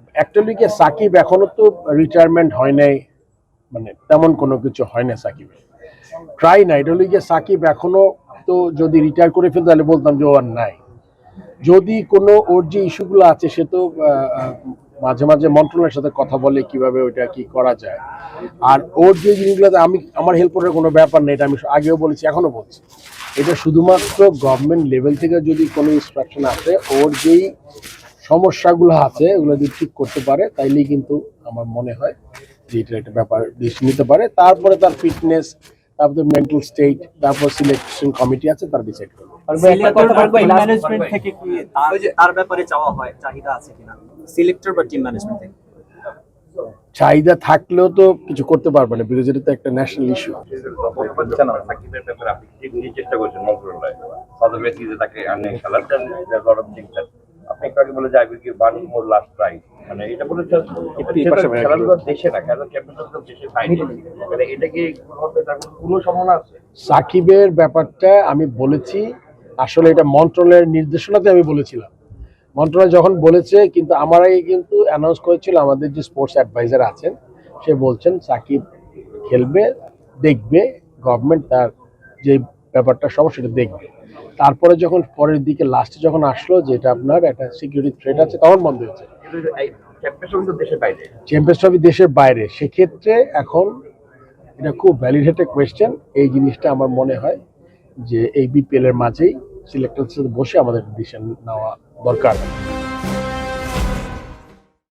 Actually কি সাকিব এখনো তো রিটায়ারমেন্ট হয় নাই, মানে তেমন কোনো কিছু হয় না সাকিব, ট্রাই না। এটা হলো গিয়ে সাকিব এখনো তো যদি রিটায়ার করে ফেলতো তাহলে বলতাম যে ও আর নাই। যদি কোনো ওর যে ইস্যুগুলো আছে সে তো মাঝে মাঝে মন্ত্রণালয়ের সাথে কথা বলে কিভাবে ওইটা কি করা যায়। আর ওর যে জিনিসগুলোতে আমার হেল্প করার কোনো ব্যাপার নেই, এটা আমি আগেও বলেছি এখনো বলছি। এটা শুধুমাত্র গভর্নমেন্ট লেভেল থেকে যদি কোনো ইনস্ট্রাকশন আসে, ওর যেই সমস্যাগুলো আছে ওগুলো যদি ঠিক করতে পারে তাইলেই কিন্তু আমার মনে হয় যে এটা একটা ব্যাপার ডিসিশন নিতে পারে। তারপরে তার ফিটনেস, তারপরে মেন্টাল স্টেট, তারপর সিলেকশন কমিটি আছে, তারা ডিসাইড করবে। ম্যানেজমেন্ট থেকে কি তার ব্যাপারে চাওয়া হয়, চাহিদা আছে কিনা সিলেক্টর বা টিম ম্যানেজমেন্ট থেকে? চাহিদা থাকলেও তো কিছু করতে পারবে না, বিকজ এটা তো একটা ন্যাশনাল ইস্যু। চেষ্টা করছেন মন্ত্রণালয় তাকে আপনি একটু আগে বলে যাবে কি বার্ন মোর লাস্ট প্রাইজ, মানে এটা বলে খেলাধুলা দেশে না, খেলাধুলা চ্যাম্পিয়নশিপ দেশের বাইরে, মানে এটা কি কোনো সম্ভাবনা আছে? সাকিবের ব্যাপারটা আমি বলেছি, আসলে এটা মন্ত্রণালয়ের নির্দেশনাতে আমি বলেছিলাম। মন্ত্রণালয় যখন বলেছে, কিন্তু আমার আগে কিন্তু অ্যানাউন্স করেছিল আমাদের যে স্পোর্টস অ্যাডভাইজার আছেন, সে বলছেন সাকিব খেলবে, দেখবে গভর্নমেন্ট তার যে ব্যাপারটা সমস্যা সেটা দেখবে। তারপরে যখন পরের দিকে লাস্টে যখন আসলো যে এটা আপনার একটা সিকিউরিটি থ্রেট আছে, তখন বন্ধ হয়েছে। চ্যাম্পিয়ন্স ট্রফি দেশের বাইরে, সেক্ষেত্রে এখন এটা খুব ভ্যালিডেটেড কোয়েশ্চেন। এই জিনিসটা আমার মনে হয় যে এই বিপিএল এর মাঝেই সিলেক্টরদের সাথে বসে আমাদের ডিসিশন নেওয়া দরকার।